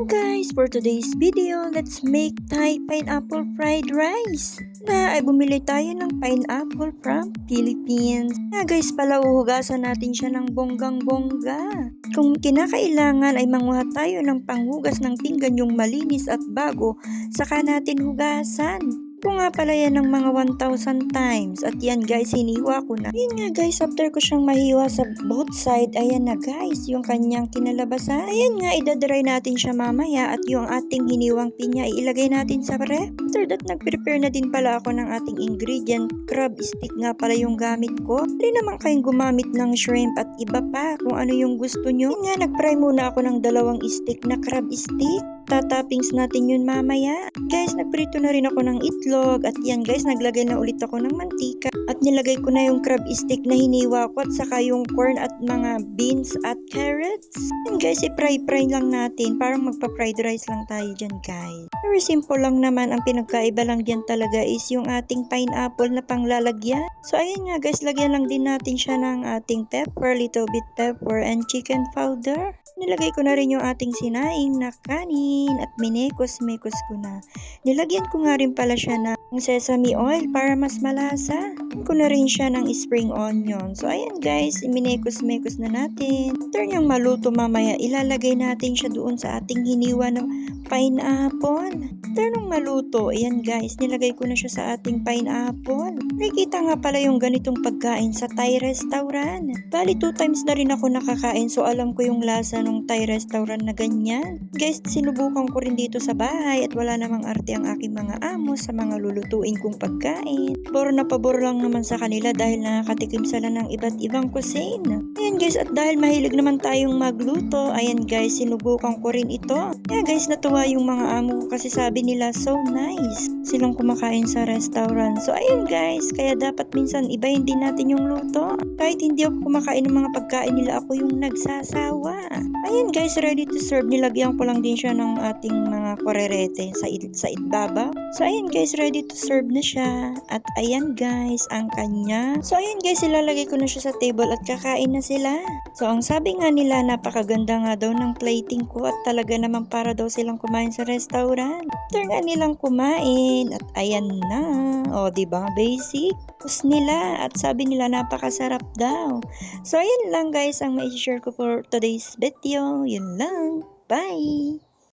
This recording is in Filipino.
Guys, for today's video, let's make Thai pineapple fried rice. Ay bumili tayo ng pineapple from Philippines. Guys, pala uhugasan natin siya ng bonggang-bongga. Kung kinakailangan ay manguha tayo ng panghugas ng pinggan yung malinis at bago, saka natin hugasan. Kung nga pala yan ng mga 1,000 times. At yan guys, hiniwa ko na. Yun nga guys, after ko siyang mahiwa sa both side, ayan na guys, yung kanyang kinalabasan. Ayan nga, idadry natin siya mamaya at yung ating hiniwang pinya, ilagay natin sa ref. After that, nag-prepare na din pala ako ng ating ingredient. Crab stick nga pala yung gamit ko. Hindi naman kayong gumamit ng shrimp at iba pa kung ano yung gusto nyo. Yun nga, nag-fry muna ako ng 2 stick na crab stick. Tatoppings natin yun mamaya. Guys, nagprito na rin ako ng itlog. At yan guys, naglagay na ulit ako ng mantika. At nilagay ko na yung crab stick na hiniwa ko at saka yung corn at mga beans at carrots. And guys, i-fry lang natin. Parang magpa-fried rice lang tayo dyan guys. Very simple lang naman. Ang pinagkaiba lang dyan talaga is yung ating pineapple na panglalagyan. So ayan nga guys, lagyan lang din natin siya ng ating pepper, little bit pepper and chicken powder. Nilagay ko na rin yung ating sinaing na kanin at minekos-mekos ko na. Nilagyan ko nga rin pala siya ng sesame oil para mas malasa. Ko na rin siya ng spring onion. So ayan guys, minekos-mekos na natin. After niyang maluto mamaya, ilalagay natin siya doon sa ating hiniwa ng pineapple. After nung maluto, ayan guys, nilagay ko na siya sa ating pineapple. Nakikita nga pala yung ganitong pagkain sa Thai restaurant. Bali 2 times na rin ako nakakain, so alam ko yung lasa ng Thai restaurant na ganyan. Guys, sinubukan ko rin dito sa bahay at wala namang arte ang aking mga amo sa mga lulutuin kong pagkain. Pabor na pabor lang naman sa kanila dahil nakakatikim sila ng iba't ibang cuisine. Ayan guys, at dahil mahilig naman tayong magluto, ayan guys, sinubukan ko rin ito. Kaya guys, natuwa yung mga amo ko kasi sabi nila so nice silang kumakain sa restaurant. So ayan guys, kaya dapat minsan ibahin din natin yung luto. Kahit hindi ako kumakain ng mga pagkain nila, ako yung nagsasawa. Ayan guys, ready to serve. Nilagyan ko lang din siya ng ating mga korerete sa ibabaw. So ayan guys, ready to serve na siya. At ayan guys, ang kanya. So ayan guys, ilalagay ko na siya sa table at kakain na sila. So ang sabi nga nila, napakaganda nga daw ng plating ko at talaga naman para daw silang kumain sa restaurant. After nga nilang kumain at ayan na. O diba, basic? Tapos nila at sabi nila napakasarap daw. So ayan lang guys ang mai-share ko for today's video. Yun lang. Bye!